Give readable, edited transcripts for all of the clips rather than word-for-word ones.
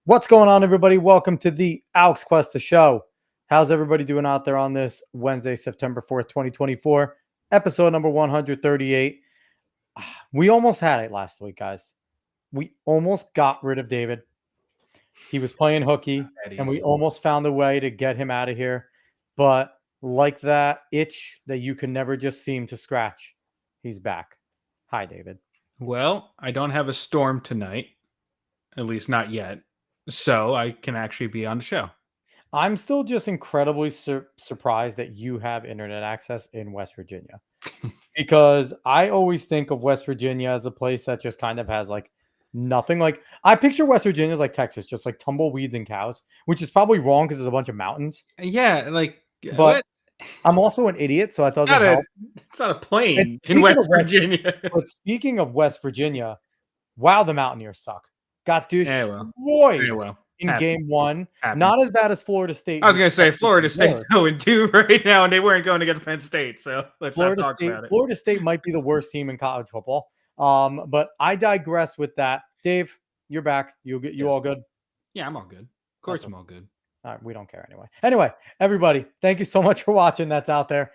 What's going on, everybody? Welcome to the Alex Cuesta Show. How's everybody doing out there on this Wednesday, September 4th, 2024, episode number 138? We almost had it last week, guys. We almost got rid of David. He was playing hooky, and we almost found a way to get him out of here. But like that itch that you can never just seem to scratch, he's back. Hi, David. Well, I don't have a storm tonight, at least not yet, so I can actually be on the show. I'm still just incredibly surprised that you have internet access in West Virginia because I always think of West Virginia as a place that just kind of has like nothing. Like I picture West Virginia as like Texas, just like tumbleweeds and cows, which is probably wrong because there's a bunch of mountains. Yeah, like, But what? I'm also an idiot, so it doesn't Not help. it's not a plane in speaking West of West- Virginia. But speaking of West Virginia, wow, the Mountaineers suck. Got Yeah, well. destroyed Yeah, well, in happens. game one. Happens. Not as bad as Florida State. I was going to say Florida State's worse. 0-2 right now, and they weren't going against Penn State, so let's not talk about it. Florida State might be the worst team in college football. But I digress with that. Dave, you're back. You all good? Yeah, I'm all good. Of course, I'm all good. All right, we don't care anyway. Anyway, everybody, thank you so much for watching. That's out there.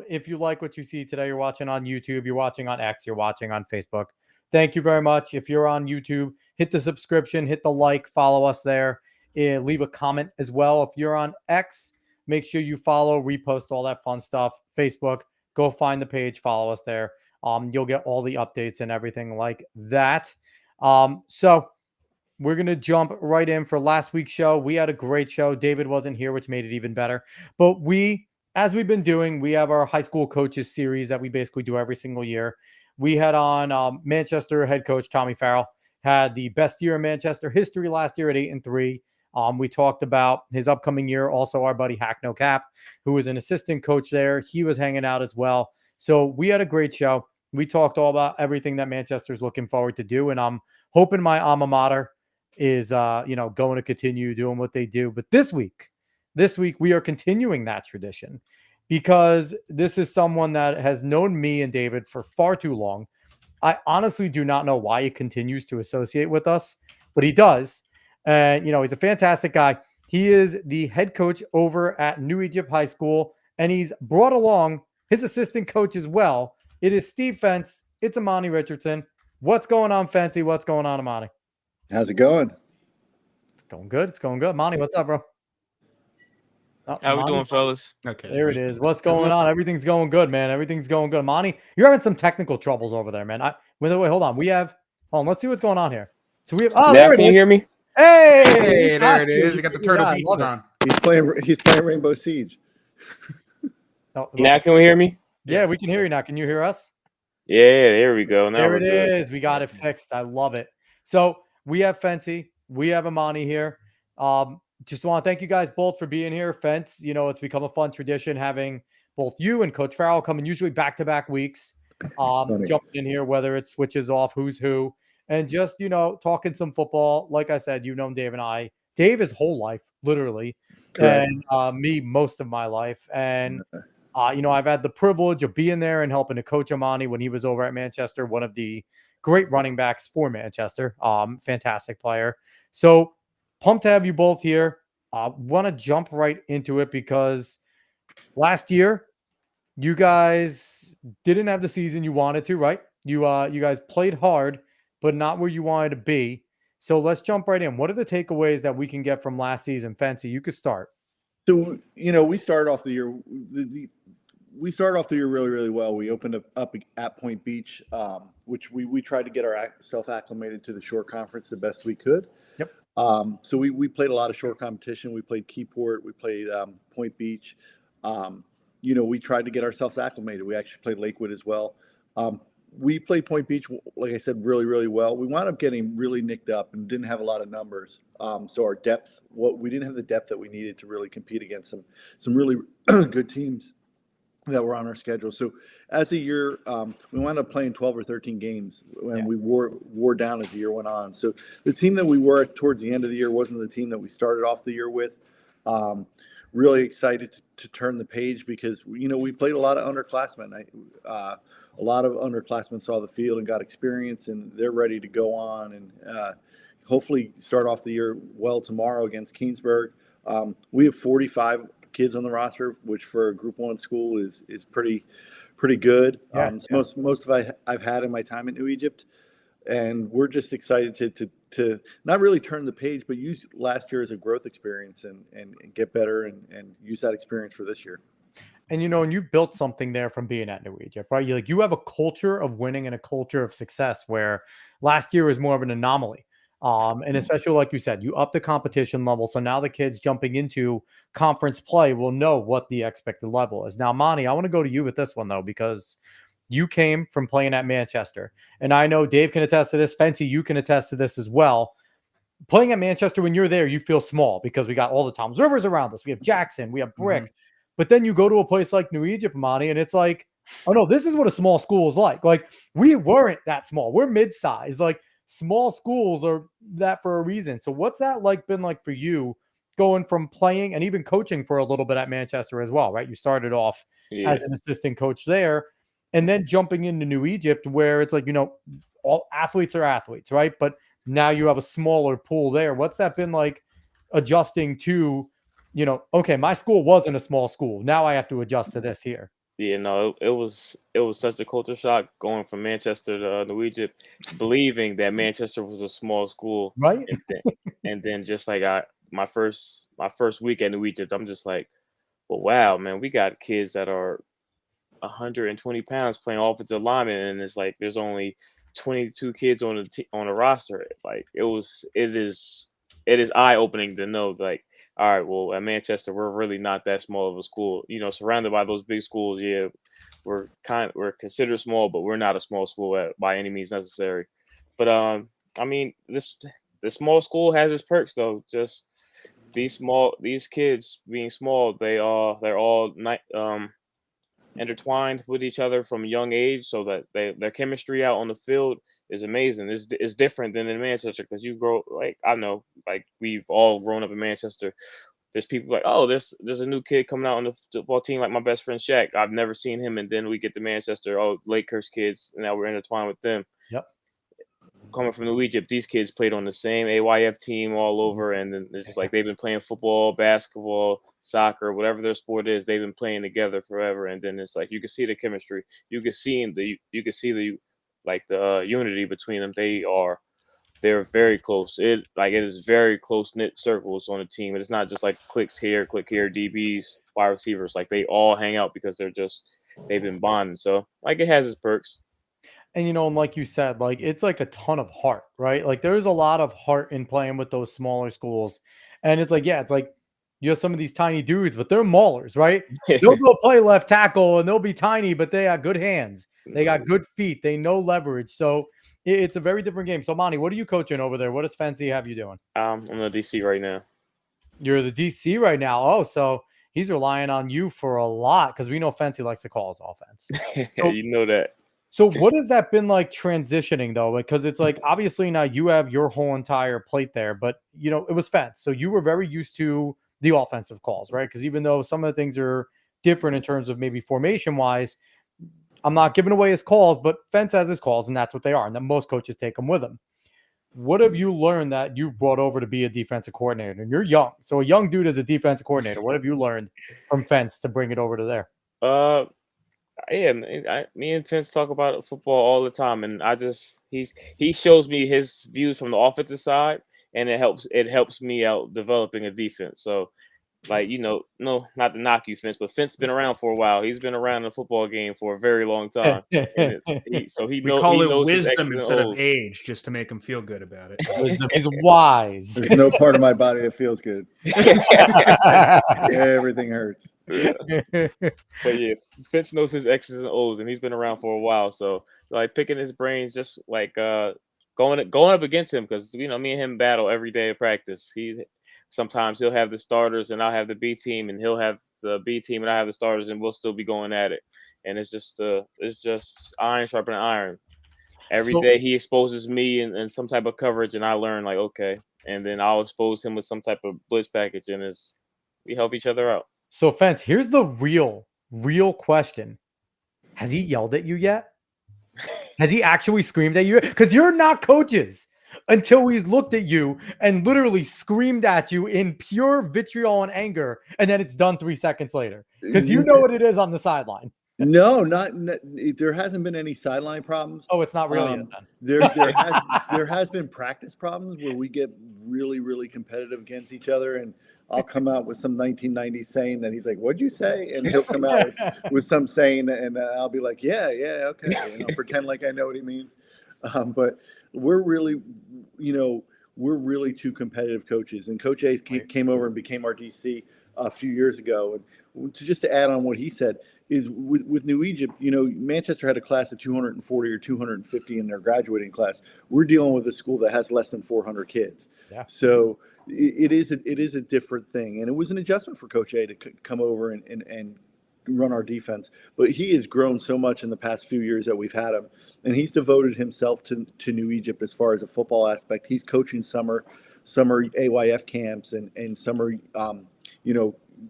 If you like what you see today, you're watching on YouTube, you're watching on X, you're watching on Facebook. Thank you very much. If you're on YouTube, hit the subscription, hit the like, follow us there, leave a comment as well. If you're on X, make sure you follow, repost all that fun stuff. Facebook, go find the page, follow us there. You'll get all the updates and everything like that. So we're going to jump right in for last week's show. We had a great show. David wasn't here, which made it even better. But as we've been doing, we have our high school coaches series that we basically do every single year. We had on Manchester head coach Tommy Farrell, had the best year in Manchester history last year at 8-3. We talked about his upcoming year. Also, our buddy Hack No Cap, who was an assistant coach there. He was hanging out as well. So we had a great show. We talked all about everything that Manchester's looking forward to do. And I'm hoping my alma mater is going to continue doing what they do. But this week we are continuing that tradition because this is someone that has known me and David for far too long. I honestly do not know why he continues to associate with us, but he does. And he's a fantastic guy. He is the head coach over at New Egypt High School, and he's brought along his assistant coach as well. It is Steve Fence. It's Amani Richardson. What's going on, Fancy? What's going on, Amani? How's it going? It's going good. It's going good. Monty, what's up, bro? Oh, how we doing, fellas? Okay. There it is. What's going on? Everything's going good, man. Everything's going good. Monty, you're having some technical troubles over there, man. Wait, hold on. Let's see what's going on here. So we have. Oh, now, can you hear me? Hey, there it is. You got the turtle beats on. He's playing Rainbow Siege. Now can we hear me? Yeah, we can hear you now. Can you hear us? Yeah, there we go. Now there it is. We got it fixed. I love it. So we have Fancy. We have Amani here. Just want to thank you guys both for being here. Fence, it's become a fun tradition having both you and Coach Farrell coming usually back-to-back weeks. Jumping in here, whether it switches off who's who, and just, talking some football. Like I said, you've known Dave and I. Dave his whole life, literally. Correct. And me most of my life. And, I've had the privilege of being there and helping to coach Amani when he was over at Manchester, one of the great running backs for Manchester. Fantastic player. So pumped to have you both here. Want to jump right into it because last year you guys didn't have the season you wanted to, right? You guys played hard, but not where you wanted to be. So let's jump right in. What are the takeaways that we can get from last season? Fancy, you could start. So, we started off the year. We started off the year really, really well. We opened up at Point Beach, which we tried to get ourselves acclimated to the short conference the best we could. Yep. So we played a lot of short competition. We played Keyport. We played Point Beach. We tried to get ourselves acclimated. We actually played Lakewood as well. We played Point Beach, like I said, really, really well. We wound up getting really nicked up and didn't have a lot of numbers. So our depth, we didn't have the depth that we needed to really compete against some really good teams that were on our schedule. So as the year, we wound up playing 12 or 13 games when we wore down as the year went on. So the team that we were towards the end of the year wasn't the team that we started off the year with. Really excited to turn the page because, we played a lot of underclassmen. A lot of underclassmen saw the field and got experience, and they're ready to go on and hopefully start off the year well tomorrow against Keensburg. We have 45 kids on the roster, which for a Group 1 school is pretty good. Yeah, It's most of I've had in my time in New Egypt, and we're just excited to not really turn the page, but use last year as a growth experience and get better and use that experience for this year. And and you've built something there from being at New Egypt, right? You have a culture of winning and a culture of success where last year was more of an anomaly. And especially like you said, you up the competition level. So now the kids jumping into conference play will know what the expected level is. Now, Monty, I want to go to you with this one though, because you came from playing at Manchester. And I know Dave can attest to this. Fancy, you can attest to this as well. Playing at Manchester, when you're there, you feel small because we got all the Toms Rivers around us. We have Jackson, we have Brick. Mm-hmm. But then you go to a place like New Egypt, Amani, and it's like, oh no, this is what a small school is like. Like, we weren't that small. We're mid-size. Like, small schools are that for a reason. So what's that been like for you going from playing and even coaching for a little bit at Manchester as well, right? You started off as an assistant coach there and then jumping into New Egypt where it's like, all athletes are athletes, right? But now you have a smaller pool there. What's that been like adjusting to, okay, my school wasn't a small school. Now I have to adjust to this here. Yeah, no, it was such a culture shock going from Manchester to New Egypt, believing that Manchester was a small school, right? And then just like my first week at New Egypt, I'm just like, well, wow, man, we got kids that are 120 pounds playing offensive lineman, and it's like there's only 22 kids on the roster. Like it is eye-opening to know, like, all right, well, at Manchester, we're really not that small of a school. Surrounded by those big schools, yeah, we're considered small, but we're not a small school by any means necessary. But I mean, the small school has its perks, though. Just these kids being small, they're all intertwined with each other from a young age, so that their chemistry out on the field is amazing. It's different than in Manchester, because you grow, like, I know, like, we've all grown up in Manchester. There's people like, oh, there's a new kid coming out on the football team, like my best friend Shaq. I've never seen him, and then we get to Manchester, oh, Lakers kids, and now we're intertwined with them. Yep. Coming from New Egypt, these kids played on the same AYF team all over, and then it's just like they've been playing football, basketball, soccer, whatever their sport is. They've been playing together forever, and then it's like you can see the chemistry, you can see the unity between them. They're very close. It is very close knit circles on the team, and it's not just like click here, DBs, wide receivers. Like, they all hang out because they've been bonding. So, like, it has its perks. And, and like you said, like, it's like a ton of heart, right? Like, there's a lot of heart in playing with those smaller schools. And it's like, it's like you have some of these tiny dudes, but they're maulers, right? They'll go play left tackle and they'll be tiny, but they got good hands. They got good feet. They know leverage. So it's a very different game. So, Monty, what are you coaching over there? What does Fancy have you doing? I'm the DC right now. You're the DC right now. Oh, so he's relying on you for a lot, because we know Fancy likes to call his offense. So, you know that. So what has that been like transitioning though? Because it's like, obviously now you have your whole entire plate there, but it was Fence. So you were very used to the offensive calls, right? Because even though some of the things are different in terms of maybe formation wise, I'm not giving away his calls, but Fence has his calls, and that's what they are. And then most coaches take them with them. What have you learned that you've brought over to be a defensive coordinator? And you're young. So a young dude as a defensive coordinator, what have you learned from Fence to bring it over to there? Yeah, me and Fence talk about football all the time, and he shows me his views from the offensive side, and it helps me out developing a defense. So, like, no, not to knock you, Fence, but Fence been around for a while. He's been around the football game for a very long time. We call it wisdom instead of age, just to make him feel good about it. Wisdom is wise. There's no part of my body that feels good. Everything hurts. Yeah. But yeah, Fence knows his X's and O's, and he's been around for a while. So like, picking his brains, just like going up against him, because me and him battle every day of practice. Sometimes he'll have the starters and I'll have the B team, and he'll have the B team and I have the starters, and we'll still be going at it. And it's just iron sharpening iron. Every day he exposes me in some type of coverage, and I learn, like, okay, and then I'll expose him with some type of blitz package, and we help each other out. So, Fence, here's the real question. Has he yelled at you yet? Has he actually screamed at you? Because you're not coaches. until he's looked at you and literally screamed at you in pure vitriol and anger, and then it's done 3 seconds later because you know what it is on the sideline. No, there hasn't been any sideline problems. Oh, it's not really it then. There has been practice problems where we get really, really competitive against each other, and I'll come out with some 1990s saying that he's like, "What'd you say?" And he'll come out with some saying, and I'll be like, "Yeah, okay," and I'll pretend like I know what he means. But we're really, we're really two competitive coaches, and Coach A came over and became our DC a few years ago. And to add on what he said is with New Egypt, Manchester had a class of 240 or 250 in their graduating class. We're dealing with a school that has less than 400 kids. Yeah. So it is a different thing. And it was an adjustment for Coach A to come over and run our defense. But he has grown so much in the past few years that we've had him. And he's devoted himself to New Egypt as far as a football aspect. He's coaching summer AYF camps and summer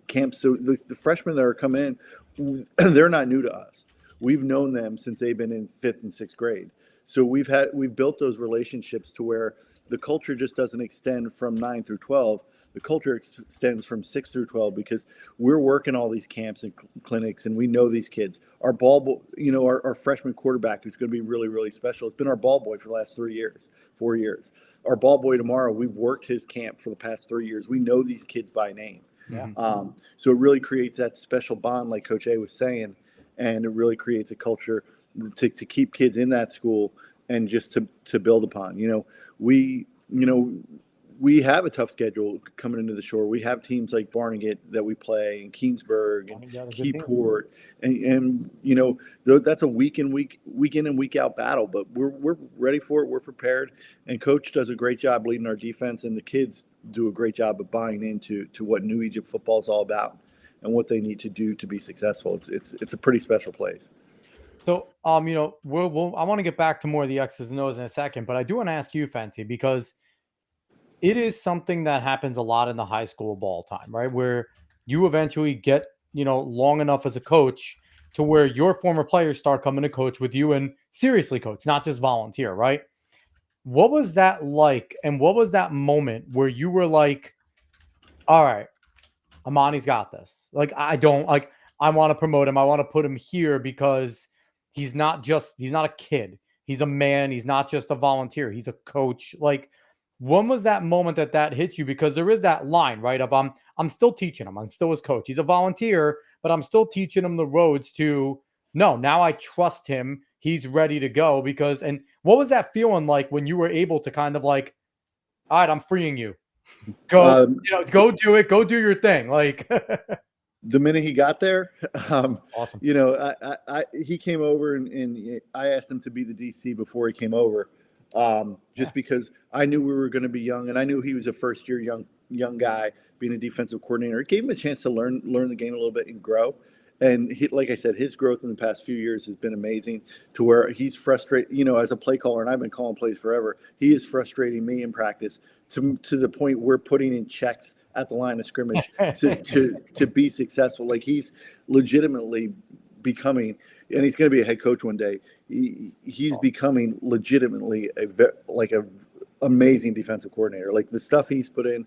camps. So the freshmen that are coming in, they're not new to us. We've known them since they've been in 5th and 6th grade. So we've built those relationships to where the culture just doesn't extend from 9 through 12. The culture extends from 6 through 12 because we're working all these camps and clinics, and we know these kids. Our our freshman quarterback, who's going to be really, really special, has been our ball boy for the last 4 years. Our ball boy tomorrow, we've worked his camp for the past 3 years. We know these kids by name. Yeah. So it really creates that special bond, like Coach A was saying, and it really creates a culture to keep kids in that school and just to build upon. We have a tough schedule coming into the shore. We have teams like Barnegat that we play, and Keensburg and Keyport, and that's a week in and week out battle. But we're ready for it. We're prepared, and Coach does a great job leading our defense, and the kids do a great job of buying into what New Egypt football is all about and what they need to do to be successful. It's a pretty special place. So, I want to get back to more of the X's and O's in a second, but I do want to ask you, Fancy, because it is something that happens a lot in the high school ball time, right? Where you eventually get, long enough as a coach to where your former players start coming to coach with you and seriously coach, not just volunteer, right? What was that like? And what was that moment where you were like, all right, Amani's got this. Like, I want to promote him. I want to put him here because he's not a kid. He's a man. He's not just a volunteer. He's a coach. Like, when was that moment that hit you? Because there is that line, right? Of I'm still teaching him. I'm still his coach. He's a volunteer, but I'm still teaching him the roads to no. Now I trust him. He's ready to go and what was that feeling like when you were able to kind of like, all right, I'm freeing you. Go, go do it. Go do your thing. Like the minute he got there, awesome. He came over and I asked him to be the DC before he came over. Because I knew we were going to be young, and I knew he was a first-year young guy being a defensive coordinator. It gave him a chance to learn the game a little bit and grow. And like I said, his growth in the past few years has been amazing to where he's frustrated, as a play caller, and I've been calling plays forever. He is frustrating me in practice to the point we're putting in checks at the line of scrimmage to be successful. Like, he's legitimately becoming, and he's going to be a head coach one day. He's becoming legitimately a amazing defensive coordinator. Like, the stuff he's put in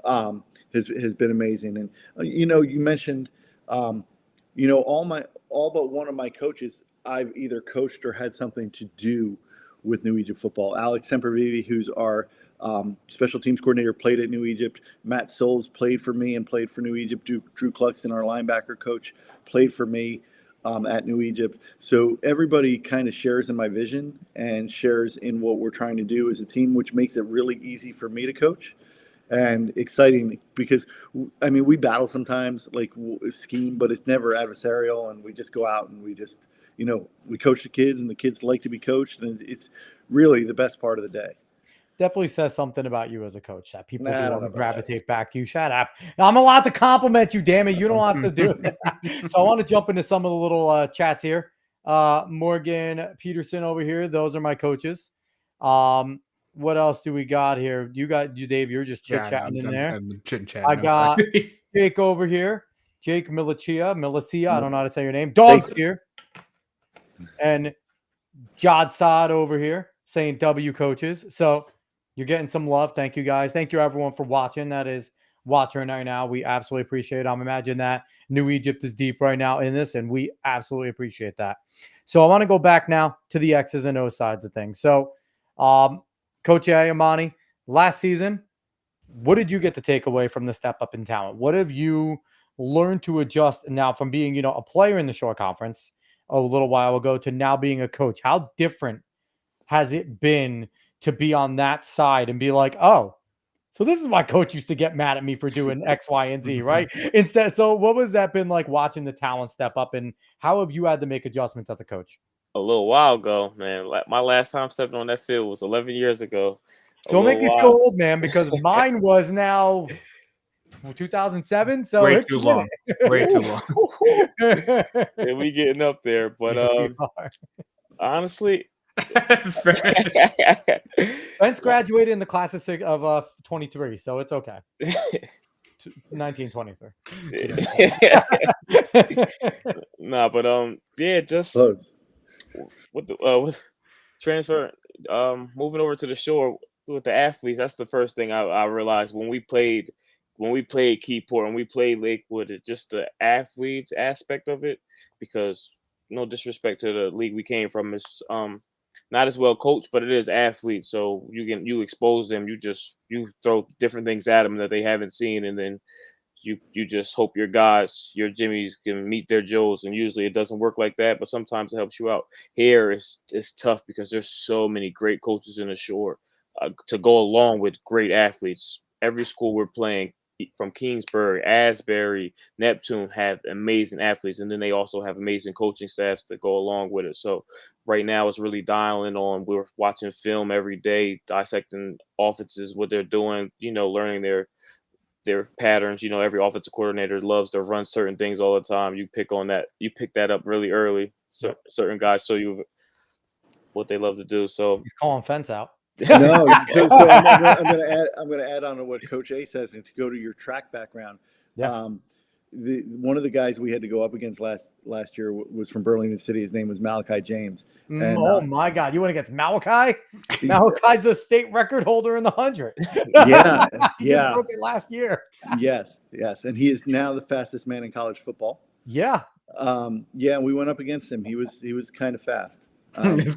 has been amazing. And you mentioned all but one of my coaches I've either coached or had something to do with New Egypt football. Alex Sempervive, who's our special teams coordinator, played at New Egypt. Matt Souls played for me and played for New Egypt. Drew Cluxton, our linebacker coach, played for me at New Egypt. So everybody kind of shares in my vision and shares in what we're trying to do as a team, which makes it really easy for me to coach and exciting because, we battle sometimes, like scheme, but it's never adversarial, and we just go out and we just, we coach the kids, and the kids like to be coached, and it's really the best part of the day. Definitely says something about you as a coach that people want to gravitate back to you. Shut up. I'm allowed to compliment you, damn it. You don't have to do it. So I want to jump into some of the little chats here. Morgan Peterson over here. Those are my coaches. What else do we got here? You, Dave, you're just chit-chatting in there. I'm chit-chatting. I got Jake over here. Jake Milicia. I don't know how to say your name. Dog's here. And Jod Saad over here saying W coaches. So You're getting some love. Thank you, guys. Thank you, everyone, for watching. That is watching right now. We absolutely appreciate it. I'm imagining that New Egypt is deep right now in this, and we absolutely appreciate that. So I want to go back now to the X's and O's sides of things. So, Coach A, Amani, last season, what did you get to take away from the step up in talent? What have you learned to adjust now from being, a player in the short conference a little while ago to now being a coach? How different has it been to be on that side and be like, oh, so this is why coach used to get mad at me for doing X, Y, and Z, right? Instead, so what was that been like watching the talent step up, and how have you had to make adjustments as a coach? A little while ago, man. My last time stepping on that field was 11 years ago. Don't make me feel old, man, because mine was now 2007. So way it's too long. Way too long. Yeah, we getting up there, but honestly, Vince graduated in the class of 23, so it's okay. 1923. Nah, but yeah, just with the with transfer, moving over to the shore with the athletes. That's the first thing I realized when we played Keyport and we played Lakewood. Just the athletes aspect of it, because no disrespect to the league we came from, is not as well coached, but it is athletes. So you expose them, you throw different things at them that they haven't seen, and then you just hope your guys, your Jimmies, can meet their Joes. And usually it doesn't work like that, but sometimes it helps you out. Here is tough because there's so many great coaches in the shore to go along with great athletes. Every school we're playing, from Kingsbury, Asbury, Neptune, have amazing athletes, and then they also have amazing coaching staffs that go along with it. So right now it's really dialing on. We're watching film every day, dissecting offenses, what they're doing, learning their patterns. Every offensive coordinator loves to run certain things all the time. You pick that up really early. So certain guys show you what they love to do. So he's calling fence out. No, so I'm gonna add on to what Coach A says, and to go to your track background. Yeah. One of the guys we had to go up against last year was from Burlington City. His name was Malachi James. And, oh my God, you went against Malachi? Malachi's a state record holder in the 100. Yeah, he broke it last year. Yes, and he is now the fastest man in college football. Yeah. We went up against him. He was kind of fast.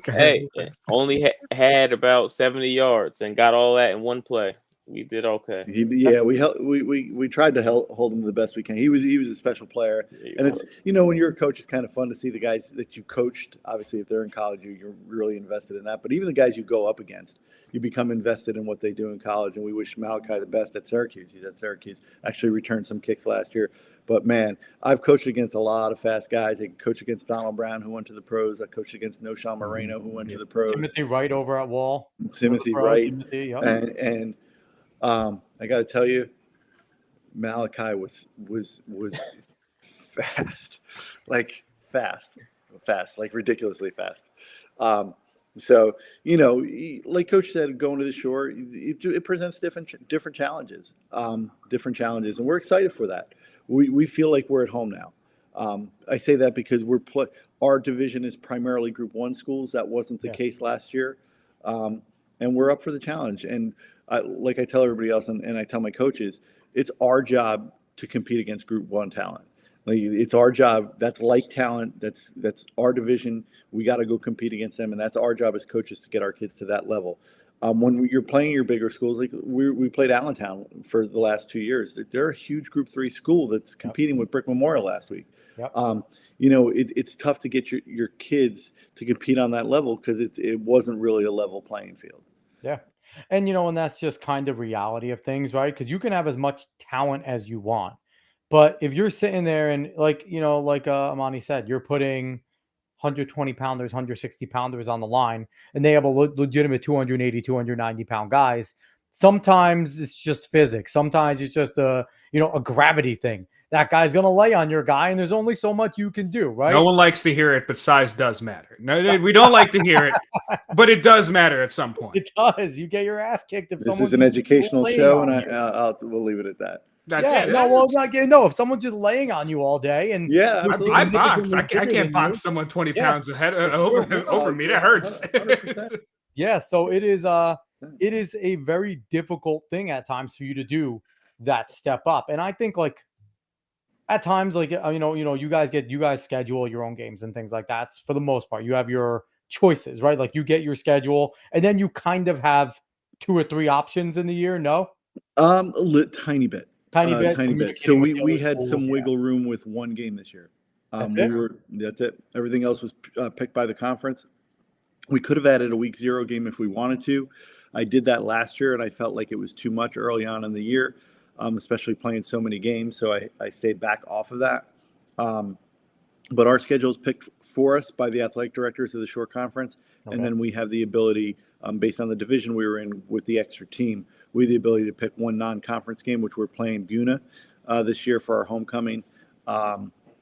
Hey, only had about 70 yards and got all that in one play. We did okay. We tried to hold him the best we can. He was a special player, and it's when you're a coach, it's kind of fun to see the guys that you coached. Obviously, if they're in college, you're really invested in that. But even the guys you go up against, you become invested in what they do in college. And we wish Malachi the best at Syracuse. He's at Syracuse. Actually, returned some kicks last year. But man, I've coached against a lot of fast guys. I coached against Donald Brown, who went to the pros. I coached against Noshawn Moreno, who went to the pros. Timothy Wright over at Wall. Timothy Wright. Yep. And I got to tell you, Malachi was fast, like ridiculously fast. So like Coach said, going to the shore, it presents different challenges, and we're excited for that. We feel like we're at home now. I say that because our division is primarily Group 1 schools. That wasn't the case last year, and we're up for the challenge. And like I tell everybody else, and I tell my coaches, it's our job to compete against Group 1 talent. Like, it's our job. That's like talent. That's our division. We got to go compete against them, and that's our job as coaches to get our kids to that level. When you're playing your bigger schools, like we played Allentown for the last 2 years. They're a huge Group 3 school that's competing with Brick Memorial last week. Yep. It's tough to get your kids to compete on that level because it wasn't really a level playing field. Yeah. And, and that's just kind of reality of things, right? Because you can have as much talent as you want. But if you're sitting there and like Amani said, you're putting 120 pounders, 160 pounders on the line, and they have a legitimate 280, 290 pound guys. Sometimes it's just physics. Sometimes it's just a gravity thing. That guy's going to lay on your guy, and there's only so much you can do, right? No one likes to hear it, but size does matter. No, we don't like to hear it, but it does matter at some point. It does. You get your ass kicked if this is an educational show, and we'll leave it at that. If someone's just laying on you all day, and I box. I can't box someone 20 pounds ahead over me. That hurts. Yeah, so it is. it is a very difficult thing at times for you to do that step up. And I think like at times, like you guys schedule your own games and things like that. For the most part, you have your choices, right? Like you get your schedule, and then you kind of have 2 or 3 options in the year. No, Tiny bit, tiny bit tiny bit. So communicating with the we other had schools. some Yeah. wiggle room with one game this year. That's We it? were that's it. Everything else was picked by the conference. We could have added a week 0 game if we wanted to. I did that last year, and I felt like it was too much early on in the year, especially playing so many games. So I stayed back off of that. But our schedule is picked for us by the athletic directors of the Shore Conference, Okay. and then we have the ability, based on the division we were in with the extra team, we have the ability to pick one non-conference game, which we're playing Buna this year for our homecoming.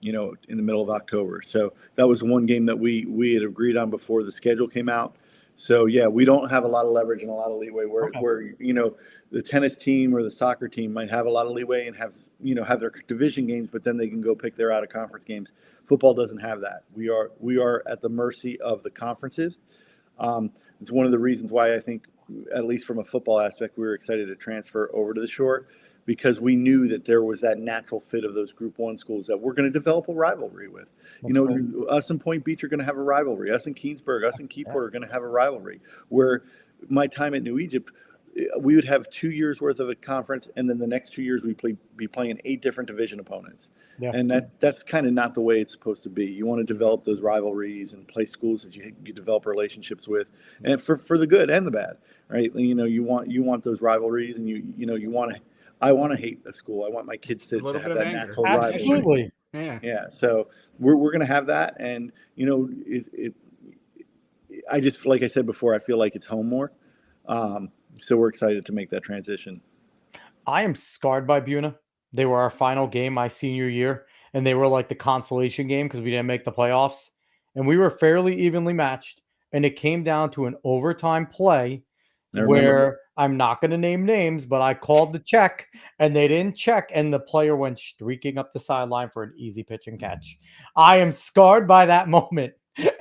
In the middle of October. So that was one game that we had agreed on before the schedule came out. So yeah, we don't have a lot of leverage and a lot of leeway where the tennis team or the soccer team might have a lot of leeway and have their division games, but then they can go pick their out of conference games. Football doesn't have that. We are at the mercy of the conferences. It's one of the reasons why I think, at least from a football aspect, we were excited to transfer over to the Shore, because we knew that there was that natural fit of those Group 1 schools that we're going to develop a rivalry with. Us and Point Beach are going to have a rivalry. Us and Keensburg, us and Keyport are going to have a rivalry. Where my time at New Egypt, we would have 2 years worth of a conference, and then the next 2 years we'd be playing 8 different division opponents. Yeah. And that's kind of not the way it's supposed to be. You want to develop those rivalries and play schools that you develop relationships with, and for the good and the bad, right? You want those rivalries, and you want to. I want to hate a school. I want my kids to have that natural rivalry. Absolutely. Yeah. So we're going to have that. And, I just, like I said before, I feel like it's home more. So we're excited to make that transition. I am scarred by Buna. They were our final game my senior year, and they were like the consolation game because we didn't make the playoffs. And we were fairly evenly matched. And it came down to an overtime play where I'm not going to name names, but I called the check and they didn't check, and the player went streaking up the sideline for an easy pitch and catch. I am scarred by that moment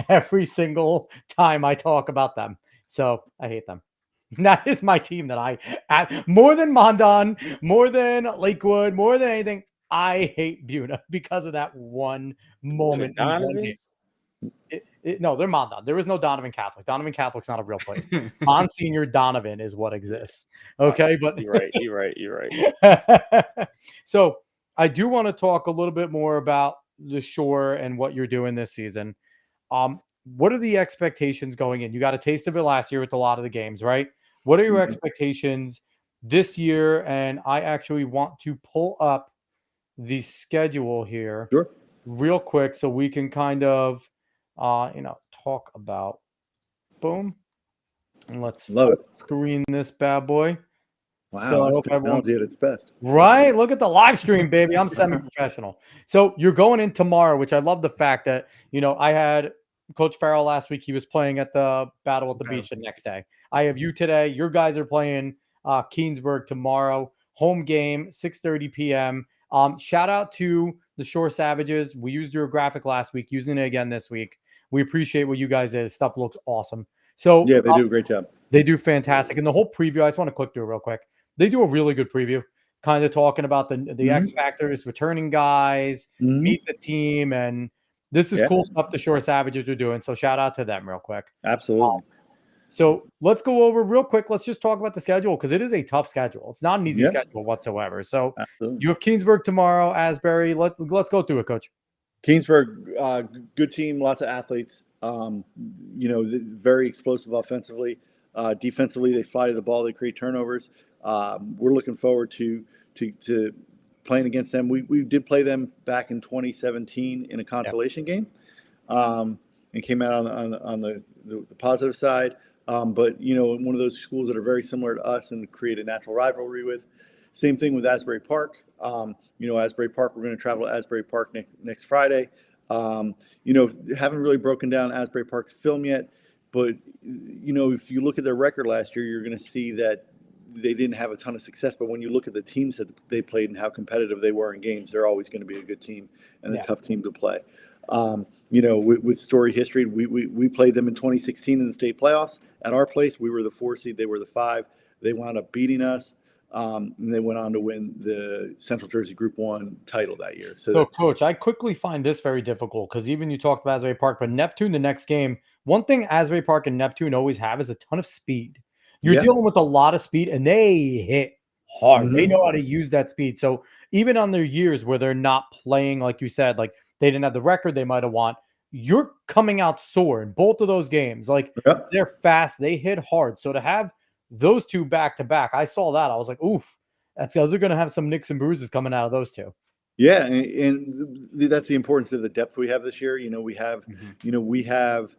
every single time I talk about them. So I hate them. That is my team that more than Mondon, more than Lakewood, more than anything, I hate Buna because of that one moment. No, they're Mondon. There is no Donovan Catholic. Donovan Catholic's not a real place. Monsignor Donovan is what exists. Okay, but you're right. So I do want to talk a little bit more about the Shore and what you're doing this season. What are the expectations going in? You got a taste of it last year with a lot of the games, right? What are your expectations this year? And I actually want to pull up the schedule here real quick so we can kind of talk about boom. And let's screen this bad boy. Wow, so that's technology at its best. Right? Look at the live stream, baby. I'm semi-professional. So you're going in tomorrow, which I love the fact that, I had Coach Farrell last week. He was playing at the Battle at the Beach the next day. I have you today. Your guys are playing Keensburg tomorrow. Home game, 6:30 p.m. Shout out to the Shore Savages. We used your graphic last week, using it again this week. We appreciate what you guys did. Stuff looks awesome. So yeah, they do a great job. They do fantastic. And the whole preview, I just want to click through it real quick. They do a really good preview, kind of talking about the X factors, returning guys, meet the team, and this is cool stuff the Shore Savages are doing. So shout out to them real quick. Absolutely. So let's go over real quick. Let's just talk about the schedule because it is a tough schedule. It's not an easy schedule whatsoever. So you have Keensburg tomorrow, Asbury. Let's go through it, Coach. Keensburg, good team, lots of athletes. Very explosive offensively. Defensively, they fly to the ball. They create turnovers. We're looking forward to playing against them. We did play them back in 2017 in a consolation game, and came out on the positive side. But one of those schools that are very similar to us and create a natural rivalry with. Same thing with Asbury Park. Asbury Park, we're going to travel to Asbury Park next Friday. Haven't really broken down Asbury Park's film yet, but if you look at their record last year, you're going to see that they didn't have a ton of success. But when you look at the teams that they played and how competitive they were in games, they're always going to be a good team and a tough team to play. with story history, we played them in 2016 in the state playoffs at our place. We were the 4 seed, they were the 5. They wound up beating us, and they went on to win the Central Jersey Group 1 title that year. So, Coach, I quickly find this very difficult because even you talked about Asbury Park, but Neptune, the next game, one thing Asbury Park and Neptune always have is a ton of speed. You're dealing with a lot of speed, and they hit hard. They know how to use that speed. So even on their years where they're not playing, like you said, like they didn't have the record they might have won, you're coming out sore in both of those games. Like they're fast, they hit hard. So to have those two back to back, I saw that. I was like, oof, those are going to have some nicks and bruises coming out of those two. Yeah, and that's the importance of the depth we have this year. We have, we have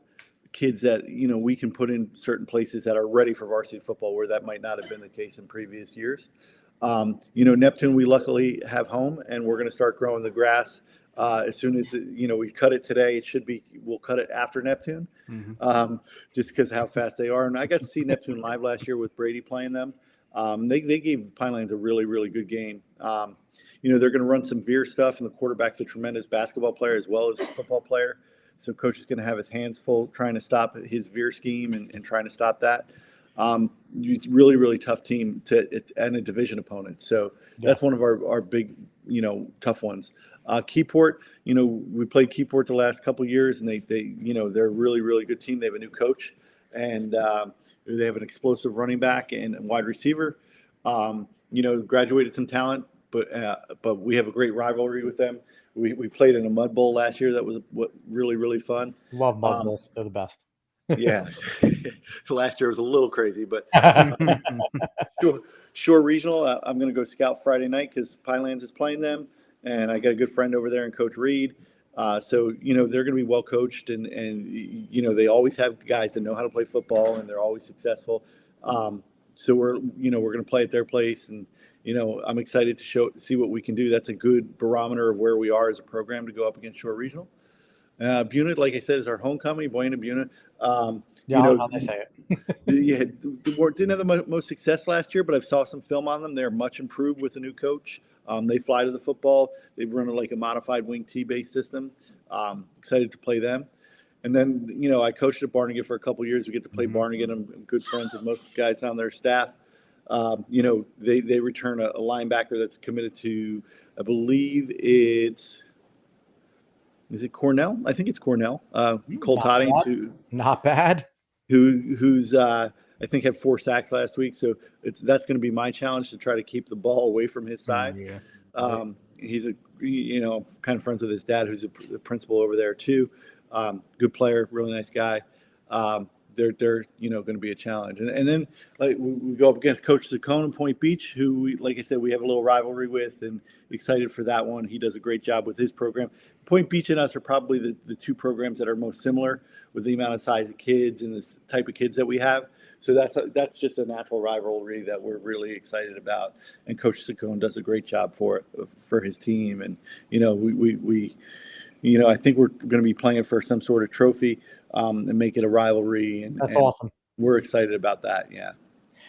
kids that we can put in certain places that are ready for varsity football, where that might not have been the case in previous years. Neptune, we luckily have home, and we're going to start growing the grass as soon as we cut it today. We'll cut it after Neptune, just because of how fast they are. And I got to see Neptune live last year with Brady playing them. They gave Pinelands a really, really good game. They're going to run some veer stuff, and the quarterback's a tremendous basketball player as well as a football player. So coach is going to have his hands full trying to stop his veer scheme and trying to stop that. Really, really tough team and a division opponent. So that's one of our big, tough ones. Keyport, we played Keyport the last couple of years, and they're a really, really good team. They have a new coach, and they have an explosive running back and wide receiver. Graduated some talent, but we have a great rivalry with them. We played in a mud bowl last year. That was really, really fun. Love mud bowls. They're the best. Yeah. Last year was a little crazy, but Shore Regional, I'm going to go scout Friday night because Pinelands is playing them. And I got a good friend over there in Coach Reed. So they're going to be well coached, and they always have guys that know how to play football, and they're always successful. So we're going to play at their place, and I'm excited to see what we can do. That's a good barometer of where we are as a program to go up against Shore Regional. Buena, like I said, is our homecoming. Buena. How they say it. Didn't have the most success last year, but I've saw some film on them. They're much improved with the new coach. They fly to the football. They've run a modified wing T-based system. Excited to play them. And then, I coached at Barnegat for a couple of years. We get to play Barnegat. I'm good friends with most guys on their staff. They return a linebacker that's committed to, I believe is it Cornell? I think it's Cornell. Cole Toddings, not bad. Who's I think had 4 sacks last week. So that's going to be my challenge to try to keep the ball away from his side. He's kind of friends with his dad, who's a principal over there too. Good player, really nice guy. They're going to be a challenge. And then we go up against Coach Saccone in Point Beach, who like I said, we have a little rivalry with, and excited for that one. He does a great job with his program. Point Beach and us are probably the 2 programs that are most similar with the amount of size of kids and the type of kids that we have. So that's just a natural rivalry that we're really excited about. And Coach Saccone does a great job for his team. And, we I think we're going to be playing for some sort of trophy and make it a rivalry. And that's awesome. We're excited about that. Yeah.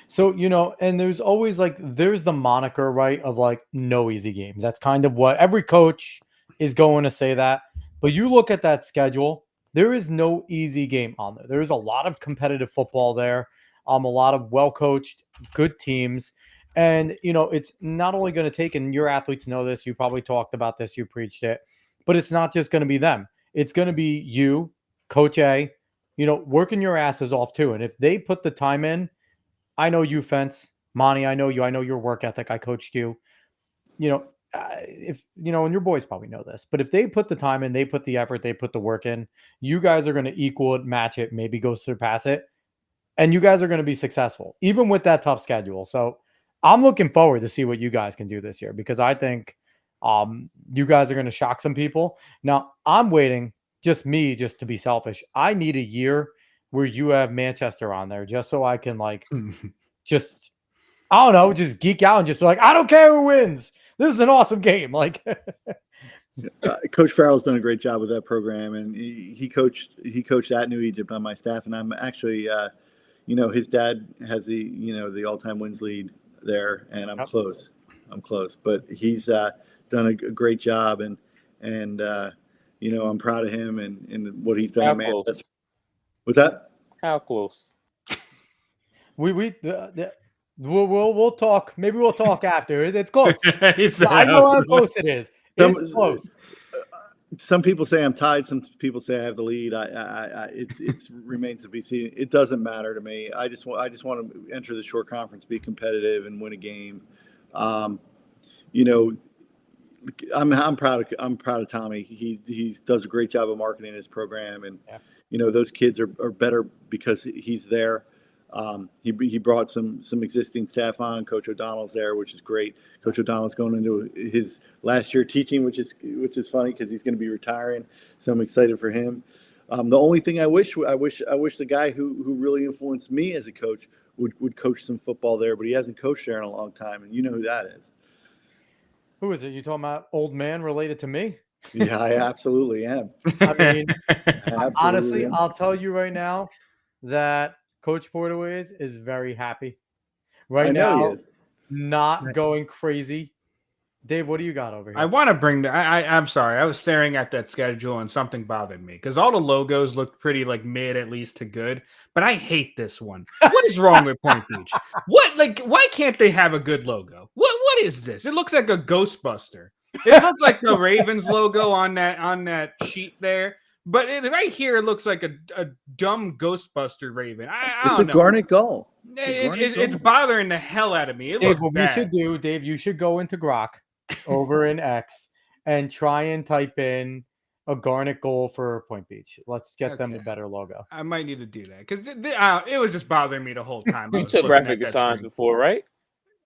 So, and there's always there's the moniker, right, of no easy games. That's kind of what every coach is going to say that. But you look at that schedule, there is no easy game on there. There's a lot of competitive football there, a lot of well-coached, good teams. And, it's not only going to take, and your athletes know this, you probably talked about this, you preached it, but it's not just going to be them. It's going to be you, Coach A, working your asses off too. And if they put the time in, I know you, Fence, Monty, I know you, I know your work ethic. I coached you, if, and your boys probably know this, but if they put the time in, they put the effort, they put the work in, you guys are going to equal it, match it, maybe go surpass it. And you guys are going to be successful, even with that tough schedule. So I'm looking forward to see what you guys can do this year, because I think you guys are going to shock some people. Now I'm waiting, just to be selfish. I need a year where you have Manchester on there just so I can just geek out and just be like, I don't care who wins. This is an awesome game. Coach Farrell's done a great job with that program, and he coached at New Egypt on my staff. And I'm actually, his dad has the all-time wins lead there, and I'm close, but he's done a great job, and I'm proud of him and what he's done. How in Manchester. close? What's that? How close? We'll talk. Maybe we'll talk after. It's close. He said, I know how close it is. It's close. Some people say I'm tied. Some people say I have the lead. It remains to be seen. It doesn't matter to me. I just want to enter the short conference, be competitive, and win a game. You know, I'm proud of Tommy. He does a great job of marketing his program, and those kids are better because he's there. He brought some existing staff on. Coach O'Donnell's there, which is great. Coach O'Donnell's going into his last year teaching, which is funny because he's going to be retiring. So I'm excited for him. The only thing I wish the guy who really influenced me as a coach would coach some football there, but he hasn't coached there in a long time, and you know who that is. Who is it? You talking about old man related to me? Yeah, I absolutely am. I mean, honestly, am. I'll tell you right now that Coach Porterways is very happy right I know now, he is. not going crazy. Dave, what do you got over here? I want to bring I'm sorry. I was staring at that schedule and something bothered me because all the logos looked pretty like mid at least to good, but I hate this one. What is wrong with Point Beach? Why can't they have a good logo? What is this? It looks like a Ghostbuster. It looks like the Ravens logo on that sheet there. But right here, it looks like a dumb Ghostbuster Raven. I It's don't a know. garnet gull. It's bothering the hell out of me. It Dave, looks what bad. we should do, Dave, you should go into Grok over in X and try and type in a garnet goal for Point Beach. Let's get them a better logo. I might need to do that because it was just bothering me the whole time. You took graphic designs before, right?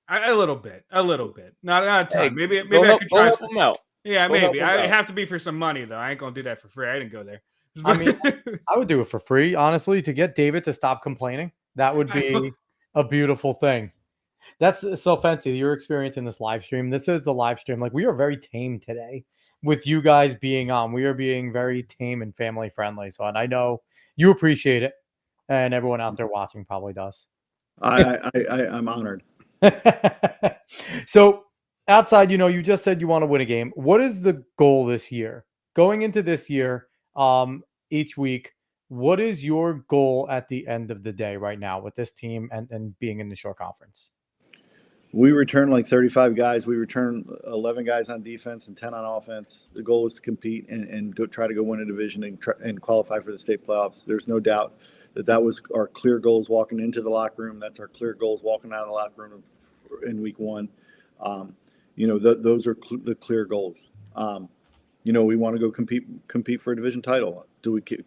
A little bit. Not a ton. Hey, maybe go I could try. help them out. Yeah, Go help maybe. them I out. have to be for some money though. I ain't gonna do that for free. I didn't go there. I mean, I would do it for free, honestly, to get David to stop complaining. That would be a beautiful thing. That's so fancy. Your experience in this live stream. This is the live stream. Like, we are very tame today with you guys being on. We are being very tame and family friendly. So, and I know you appreciate it, and everyone out there watching probably does. I'm honored. So, outside, you just said you want to win a game. What is the goal this year? Going into this year, each week, what is your goal at the end of the day right now with this team and being in the short conference? We return like 35 guys. We return 11 guys on defense and 10 on offense. The goal is to compete and go try to go win a division and qualify for the state playoffs. There's no doubt that was our clear goals walking into the locker room. That's our clear goals walking out of the locker room in week one. Those are the clear goals. We want to go compete for a division title.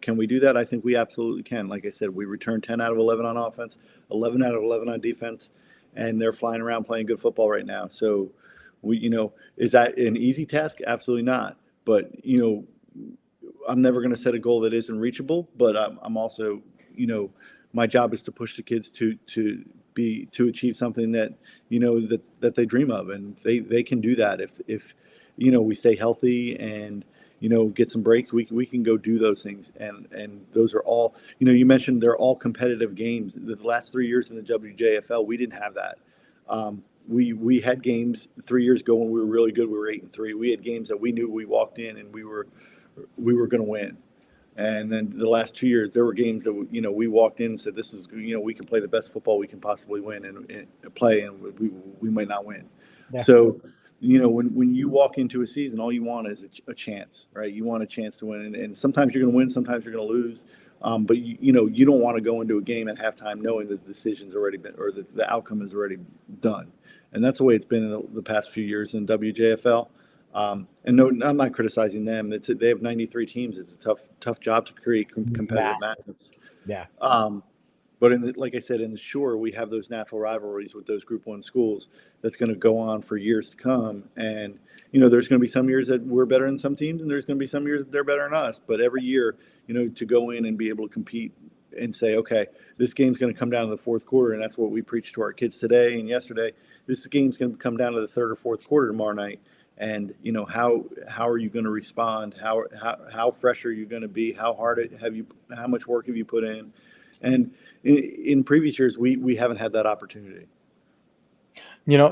Can we do that? I think we absolutely can. Like I said, we return 10 out of 11 on offense, 11 out of 11 on defense, and they're flying around playing good football right now. So is that an easy task? Absolutely not. But, I'm never going to set a goal that isn't reachable, but I'm also, my job is to push the kids to achieve something that, that they dream of, and they can do that if we stay healthy and get some breaks. We can go do those things, and those are all. You mentioned they're all competitive games. The last 3 years in the WJFL, we didn't have that. We had games 3 years ago when we were really good. We were 8-3. We had games that we knew we walked in and we were going to win. And then the last 2 years, there were games that we walked in and said, "This is we can play the best football we can possibly win and play, and we might not win." Yeah. So. When you walk into a season, all you want is a chance, right? You want a chance to win, and sometimes you're going to win, sometimes you're going to lose. But you don't want to go into a game at halftime knowing that the decision's already been, or that the outcome is already done. And that's the way it's been in the past few years in WJFL. And no, I'm not criticizing them. They have 93 teams. It's a tough job to create competitive matchups. Yeah. But like I said, in the shore, we have those natural rivalries with those Group 1 schools that's going to go on for years to come. And, there's going to be some years that we're better than some teams, and there's going to be some years that they're better than us. But every year, to go in and be able to compete and say, okay, this game's going to come down to the fourth quarter, and that's what we preached to our kids today and yesterday. This game's going to come down to the third or fourth quarter tomorrow night. And, how are you going to respond? How fresh are you going to be? How much work have you put in? And in previous years, we haven't had that opportunity.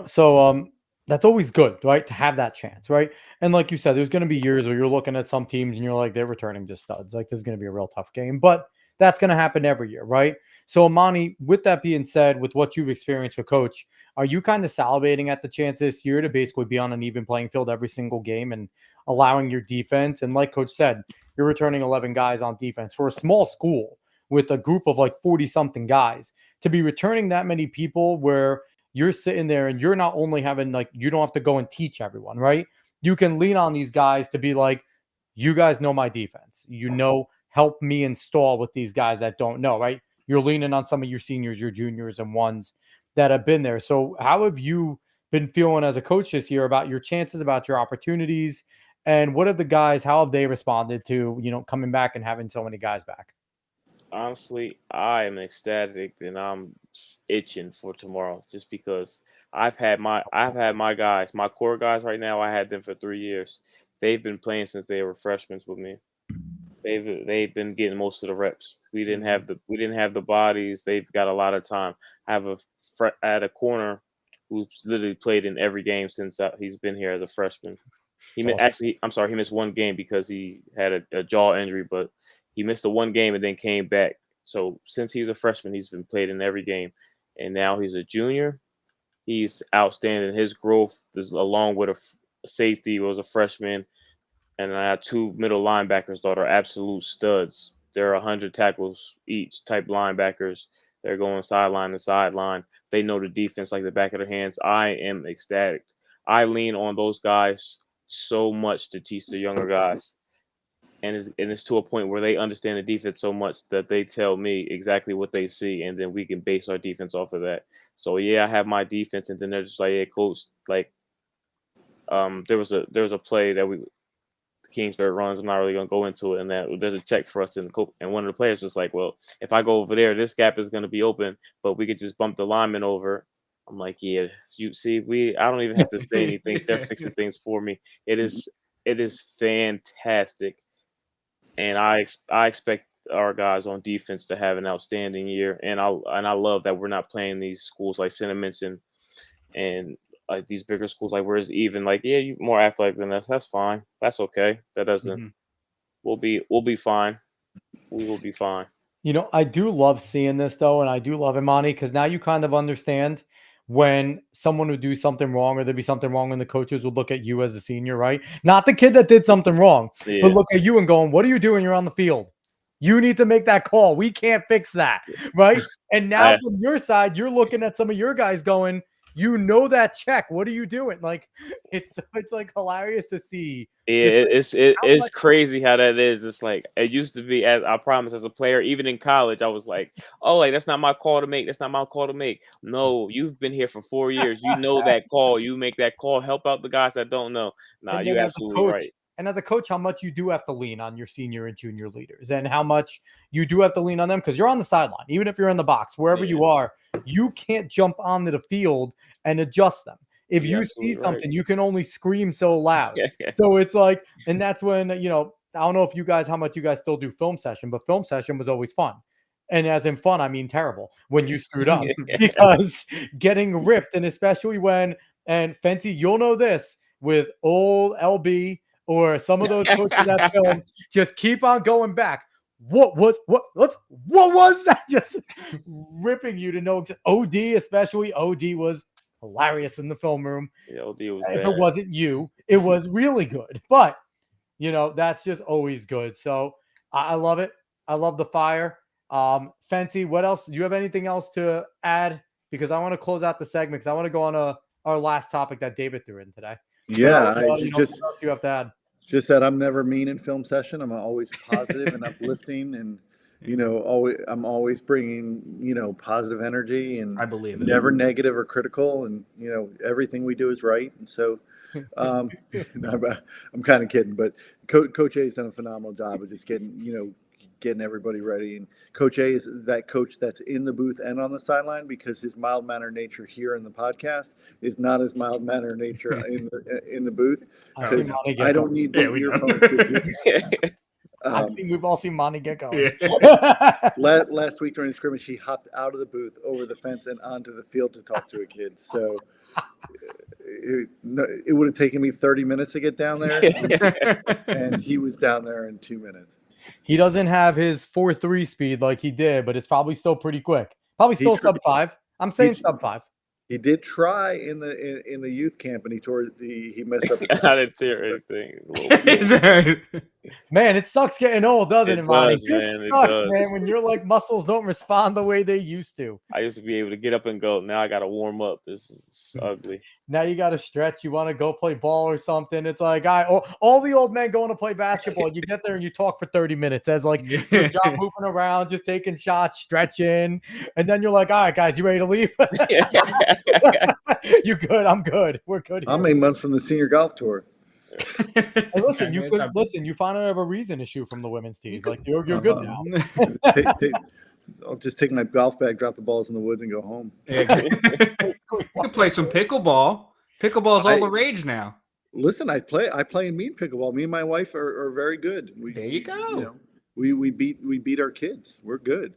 So that's always good, right? To have that chance, right? And like you said, there's going to be years where you're looking at some teams and you're like, they're returning just studs. Like, this is going to be a real tough game, but that's going to happen every year, right? So, Amani, with that being said, with what you've experienced with Coach, are you kind of salivating at the chance this year to basically be on an even playing field every single game and allowing your defense? And like Coach said, you're returning 11 guys on defense for a small school with a group of like 40 something guys to be returning that many people where you're sitting there and you're not only having like, you don't have to go and teach everyone, right? You can lean on these guys to be like, you guys know my defense, help me install with these guys that don't know, right? You're leaning on some of your seniors, your juniors, and ones that have been there. So how have you been feeling as a coach this year about your chances, about your opportunities, and what have the guys, how have they responded to, coming back and having so many guys back? Honestly, I am ecstatic and I'm itching for tomorrow just because I've had my guys, my core guys right now. I had them for 3 years. They've been playing since they were freshmen with me. They've been getting most of the reps. We didn't have the bodies. They've got a lot of time. I have I had a corner who's literally played in every game since he's been here as a freshman. Awesome. Actually, I'm sorry, he missed one game because he had a jaw injury, but he missed the one game and then came back. So since he was a freshman, he's been played in every game, and now he's a junior. He's outstanding. His growth is along with a safety who was a freshman, and I have two middle linebackers that are absolute studs. They're 100 tackles each type linebackers. They're going sideline to sideline. They know the defense like the back of their hands. I am ecstatic. I lean on those guys so much to teach the younger guys. And it's to a point where they understand the defense so much that they tell me exactly what they see, and then we can base our defense off of that. So yeah, I have my defense, and then they're just like, "Hey, coach, like, there was a play that Kingsbury runs. I'm not really gonna go into it, and that there's a check for us in the and one of the players was like, well, if I go over there, this gap is gonna be open, but we could just bump the lineman over. I'm like, yeah, you see, I don't even have to say anything. They're fixing things for me. It is fantastic, and I expect our guys on defense to have an outstanding year, and I love that we're not playing these schools like Senna mentioned, and like these bigger schools, like where it's even like, yeah, you more athletic than us. That's fine. That's okay. That doesn't. Mhm. We'll be fine. We will be fine. I do love seeing this though, and I do love Imani because now you kind of understand when someone would do something wrong or there'd be something wrong and the coaches would look at you as a senior, right? Not the kid that did something wrong, but Yeah. look at you and going, what are you doing? You're on the field. You need to make that call. We can't fix that, right? And now I, from your side, you're looking at some of your guys going, that check. What are you doing? Like it's like hilarious to see. yeah, It's like how it's much crazy how that is. It's like it used to be. As I promise, as a player, even in college, I was like, "Oh, like that's not my call to make. That's not my call to make." No, you've been here for 4 years. You know that call. You make that call. Help out the guys that don't know. Nah, and you then as a absolutely coach, right. how much you do have to lean on your senior and junior leaders, and how much you do have to lean on them because you're on the sideline, even if you're in the box, wherever Yeah, you are, you can't jump onto the field and adjust them. If you're you see absolutely right. something, you can only scream so loud. So it's like, and that's when, I don't know if how much you guys still do film session, but film session was always fun. And as in fun, I mean terrible when you screwed up because getting ripped, and especially and Fenty, you'll know this with old LB or some of those coaches that film, just keep on going back. What was that? Just ripping you to know. OD, especially OD, was hilarious in the film room. Yeah, OD was If it bad. wasn't you, it was really good. But that's just always good. So I love it. I love the fire. Fenty, what else? Do you have anything else to add? Because I want to close out the segment because I want to go on our last topic that David threw in today. Yeah, I What just else you have to add? that I'm never mean in film session. I'm always positive and uplifting, and I'm always bringing positive energy, and I believe it. never negative or critical, and everything we do is right. And so I'm kind of kidding, but Coach A has done a phenomenal job of just getting everybody ready. And Coach A is that coach that's in the booth and on the sideline, because his mild mannered nature here in the podcast is not his mild mannered nature in the booth. Because I don't need the earphones to hear. We've all seen Monty get going. Last week during the scrimmage, he hopped out of the booth, over the fence, and onto the field to talk to a kid. So it would have taken me 30 minutes to get down there, and he was down there in 2 minutes. He doesn't have his 4.3 speed like he did, but it's probably still pretty quick. Probably still sub 5. I'm saying sub 5. He did try in the youth camp, and he messed up. I didn't tear anything. Man, it sucks getting old, doesn't it, Monty? It sucks, does. man, when your like muscles don't respond the way they used to. I used to be able to get up and go. Now I got to warm up. This is ugly. Now you got to stretch. You want to go play ball or something. It's like all the old men going to play basketball. You get there and you talk for 30 minutes as like your job moving around, just taking shots, stretching, and then you're like, all right, guys, you ready to leave? You good? I'm good. We're good. I'm 8 months from the senior golf tour. Hey, listen, you finally have a reason to shoot from the women's tees. Like you're good now. I'll just take my golf bag, drop the balls in the woods, and go home. You can play some pickleball. Pickleball's all the rage now. Listen, I play in mean pickleball. Me and my wife are very good. There you go. You know, we beat our kids. We're good.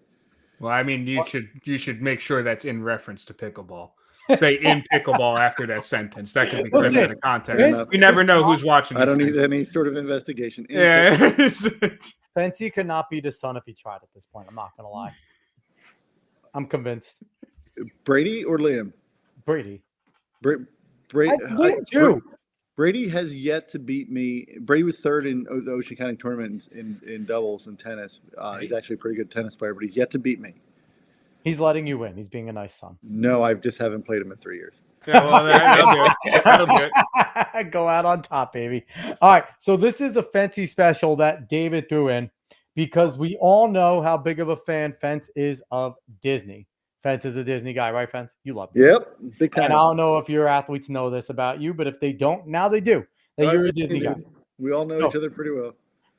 Well, I mean, you should make sure that's in reference to pickleball. Say in pickleball after that sentence. That could be clipped out of context. We never know who's watching. I don't need any sort of investigation. Yeah. Fancy could not beat his son if he tried at this point. I'm not gonna lie. I'm convinced. Brady or Liam? Brady. Liam too. Brady has yet to beat me. Brady was third in the Ocean County tournament in doubles and tennis. He's actually a pretty good tennis player, but he's yet to beat me. He's letting you win. He's being a nice son. No, I just haven't played him in 3 years. Yeah, well, that'll do it. Go out on top, baby. All right. So this is a Fancy special that David threw in because we all know how big of a fan Fence is of Disney. Fence is a Disney guy, right, Fence? You love Disney. Yep, big time. And I don't know if your athletes know this about you, but if they don't, now they do. That you're a Disney guy. We all know each other pretty well.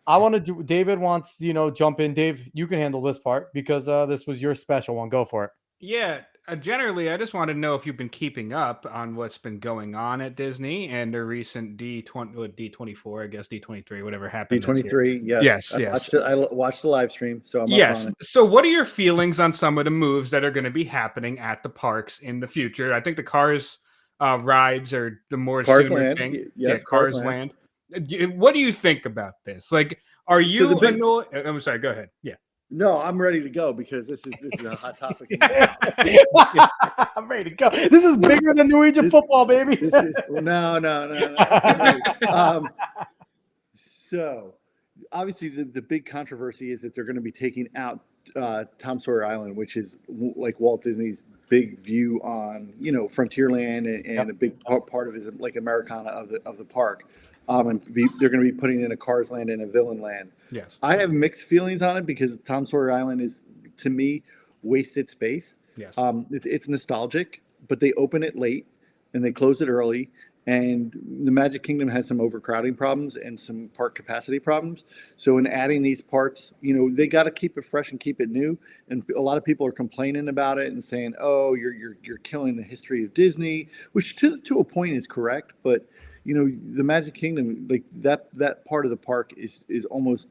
I want to do. David wants, jump in. Dave, you can handle this part because this was your special one. Go for it. Yeah. Generally, I just want to know if you've been keeping up on what's been going on at Disney and the recent D24, I guess D23, whatever happened. D23, yes. I watched the live stream, so I'm up on it. So what are your feelings on some of the moves that are going to be happening at the parks in the future? I think the Cars rides are the more Cars sooner Land. thing. Yes, Cars Land. What do you think about this? Like, are you annoyed? I'm sorry, go ahead. Yeah. No, I'm ready to go because this is a hot topic. I'm ready to go. This is bigger than Norwegian football, baby. No. So, obviously, the big controversy is that they're going to be taking out Tom Sawyer Island, which is like Walt Disney's big view on Frontierland and a big part of his like Americana of the park. And they're going to be putting in a Cars Land and a Villain Land. Yes, I have mixed feelings on it because Tom Sawyer Island is, to me, wasted space. Yes, it's nostalgic, but they open it late and they close it early. And the Magic Kingdom has some overcrowding problems and some park capacity problems. So in adding these parts, they got to keep it fresh and keep it new. And a lot of people are complaining about it and saying, "Oh, you're killing the history of Disney," which to a point is correct, but the Magic Kingdom, like that part of the park is almost,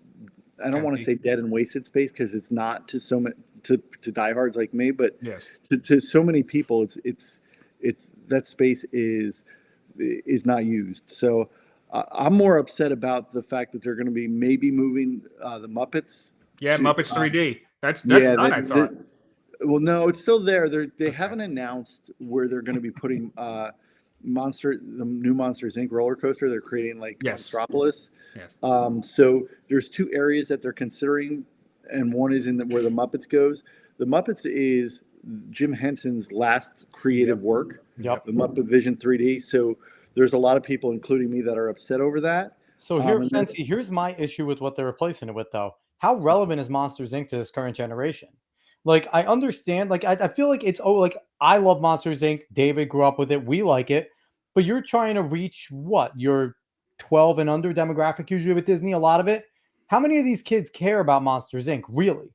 I don't want to say dead and wasted space because it's not to so many to diehards like me, but yes, to so many people, it's that space is not used. So I'm more upset about the fact that they're going to be maybe moving the Muppets. Yeah, Muppets 3D. That's done, I thought. Well, no, it's still there. They haven't announced where they're going to be putting the new Monsters Inc. roller coaster. They're creating Monstropolis. Yes. So there's two areas that they're considering, and one is where the Muppets goes. The Muppets is Jim Henson's last creative work. Yep. The Muppet Vision 3D. So there's a lot of people, including me, that are upset over that. So here's my issue with what they're replacing it with, though. How relevant is Monsters Inc. to this current generation? Like, I understand, like, I feel like I love Monsters Inc. David grew up with it. We like it. But you're trying to reach what? Your 12 and under demographic usually with Disney, a lot of it. How many of these kids care about Monsters Inc., really?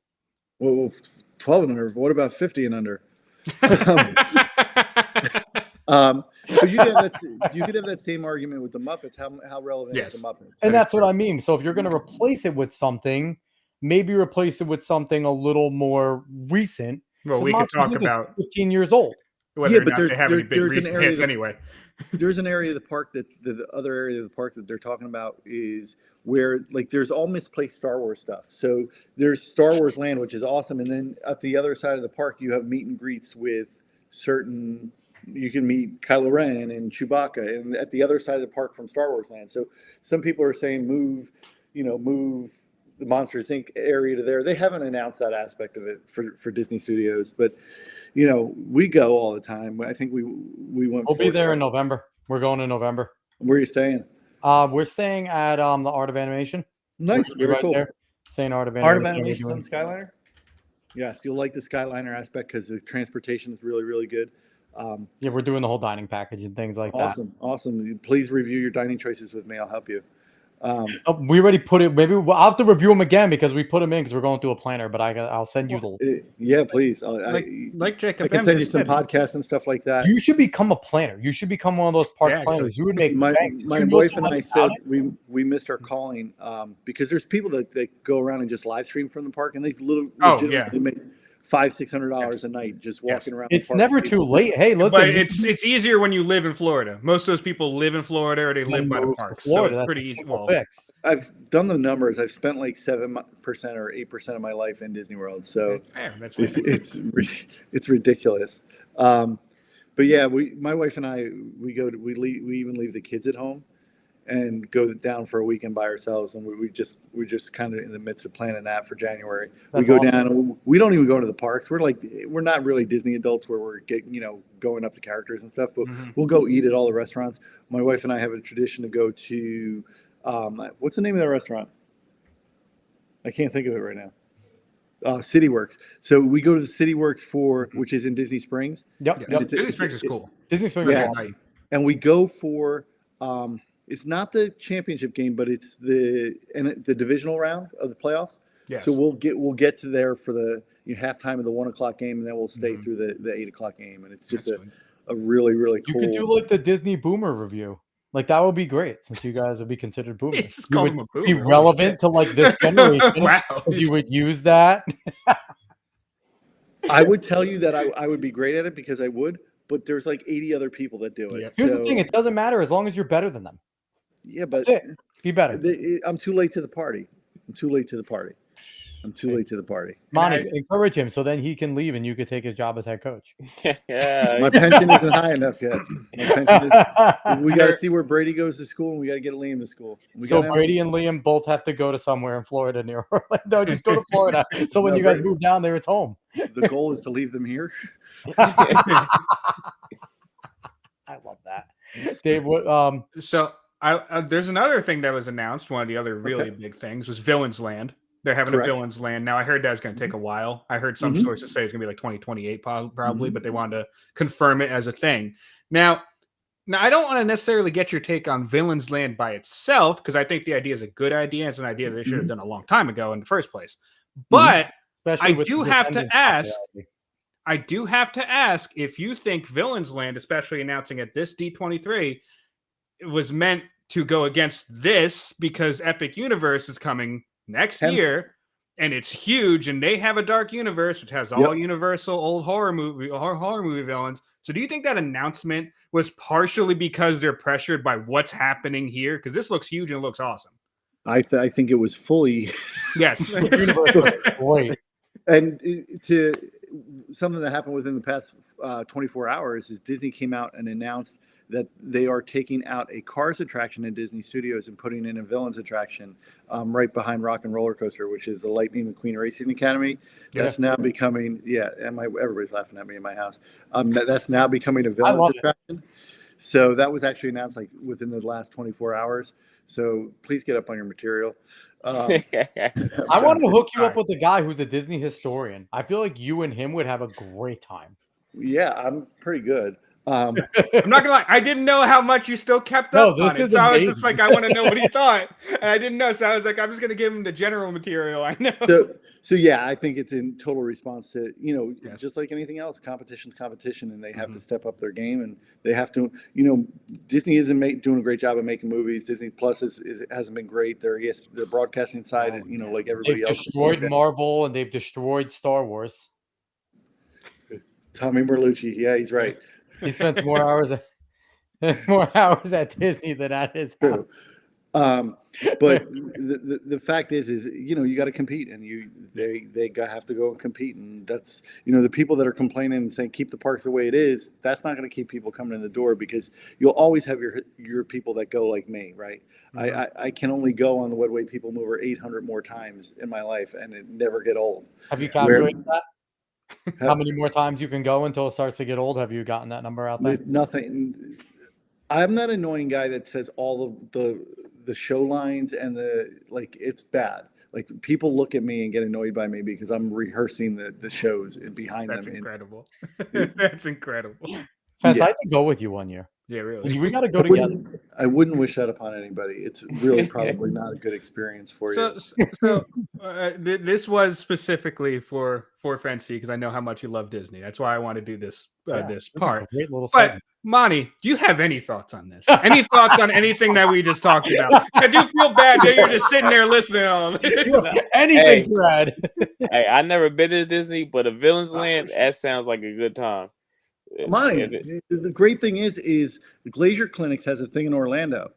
Well, 12 and under. What about 50 and under? But you could have that same argument with the Muppets. How relevant is the Muppets? And that's what I mean. So if you're going to replace it with something, maybe replace it with something a little more recent. Well, we could talk about 15 years old. Whether or not they have any big recent hits anyway. There's an area of the park that the other area of the park that they're talking about is where like there's all misplaced Star Wars stuff. So there's Star Wars Land, which is awesome, and then at the other side of the park you have meet and greets with certain. You can meet Kylo Ren and Chewbacca, and at the other side of the park from Star Wars Land. So some people are saying move the Monsters Inc. area to there. They haven't announced that aspect of it for Disney Studios, but we go all the time. I think we went. We'll be there in November. We're going in November. Where are you staying? We're staying at the Art of Animation. Nice, very right cool. There. Saying Art of Animation. Art of Animation on Skyliner. Yes, you'll like the Skyliner aspect because the transportation is really, really good. Yeah, we're doing the whole dining package and things like that. Awesome. Please review your dining choices with me. I'll help you. We already put it. Maybe I'll have to review them again because we put them in because we're going through a planner. But I'll send you the list. Yeah, please. Like Jacob, I can send you some podcasts and stuff like that. You should become a planner. You should become one of those park planners. You would make my bank. wife and I said we missed our calling because there's people that go around and just live stream from the park and they legitimately make $500-$600 a night just walking around. It's never too late. Hey, listen, but it's easier when you live in Florida. Most of those people live in Florida or they live by the park. Florida, so it's pretty easy. fix. I've done the numbers. I've spent like 7% or 8% of my life in Disney World, so it's ridiculous. But yeah, my wife and I we even leave the kids at home and go down for a weekend by ourselves, and we're just kind of in the midst of planning that for January. We go down, and we don't even go to the parks. We're not really Disney adults where we're going up to characters and stuff, but we'll go eat at all the restaurants. My wife and I have a tradition to go to what's the name of that restaurant? I can't think of it right now. City Works. So we go to the City Works which is in Disney Springs. Yep. Disney Springs is cool. Disney Springs is awesome. And we go for it's not the championship game, but it's the divisional round of the playoffs. Yes. So we'll get to there for the halftime of the 1 o'clock game, and then we'll stay through the 8 o'clock game, and it's just a really, really cool. You could do like the Disney Boomer review. Like that would be great since you guys would be considered boomers. You would be relevant to like this generation. Wow. You would use that. I would tell you that I would be great at it because I would, but there's like 80 other people that do it. Yep. Here's the thing: it doesn't matter as long as you're better than them. Yeah, but that's it. Be better. I'm too late to the party. Monty, encourage him so then he can leave and you could take his job as head coach. Yeah. My pension isn't high enough yet. We got to see where Brady goes to school, and we got to get Liam to school. So Brady and Liam both have to go to somewhere in Florida near Orlando. Just go to Florida. So when you guys move down there, it's home. The goal is to leave them here. I love that. Dave, what? So there's another thing that was announced. One of the other really big things was Villains Land. They're having a Villains Land. Now, I heard that's going to take a while. I heard some sources say it's going to be like 2028 probably, but they wanted to confirm it as a thing. Now, I don't want to necessarily get your take on Villains Land by itself because I think the idea is a good idea. It's an idea they should have done a long time ago in the first place. But I do have to ask if you think Villains Land, especially announcing at this D23, was meant to go against this because Epic Universe is coming next year, and it's huge, and they have a dark universe which has all Universal old horror movie villains. So do you think that announcement was partially because they're pressured by what's happening here? Because this looks huge and it looks awesome. I think it was fully Wait. And to something that happened within the past 24 hours is Disney came out and announced that they are taking out a Cars attraction in Disney Studios and putting in a Villains attraction right behind Rock and Roller Coaster, which is the Lightning McQueen Racing Academy. That's now becoming, everybody's laughing at me in my house. That's now becoming a Villains attraction. So that was actually announced like within the last 24 hours. So please get up on your material. I want to hook you up with the guy who's a Disney historian. I feel like you and him would have a great time. Yeah, I'm pretty good. I'm not gonna lie, I didn't know how much you still kept up on it. So I was just like, I want to know what he thought. And I didn't know. So I was like, I'm just gonna give him the general material I know. So yeah, I think it's in total response to, just like anything else, competition's competition, and they have to step up their game, and they have to, Disney isn't doing a great job of making movies. Disney Plus hasn't been great. Their broadcasting side, like everybody else. They've destroyed Marvel and they've destroyed Star Wars. Tommy Merlucci, yeah, he's right. He spends more hours. More hours at Disney than at his True. house. But the fact is you got to compete, and they have to go and compete, and that's the people that are complaining and saying keep the parks the way it is. That's not going to keep people coming in the door, because you'll always have your people that go like me, right? Mm-hmm. I can only go on the Way People Mover 800 more times in my life, and it never get old. Have you calculated that? How many more times you can go until it starts to get old? Have you gotten that number out there? There's nothing. I'm not an annoying guy that says all of the show lines and it's bad. Like, people look at me and get annoyed by me because I'm rehearsing the shows and behind That's them. incredible. That's incredible. Fans, Yeah. I could go with you one year. Yeah, really. We got to go together. I wouldn't wish that upon anybody. It's really probably not a good experience for you. So this was specifically for Fancy, because I know how much you love Disney. That's why I want to do this this part. Great little But segment. Monty, do you have any thoughts on this? Any thoughts on anything that we just talked about? I do feel bad that you're just sitting there listening to all this. Anything to add? Hey, I never been to Disney, but a Villain's Land, that sounds like a good time. Monty, the great thing is the Glacier Clinics has a thing in Orlando.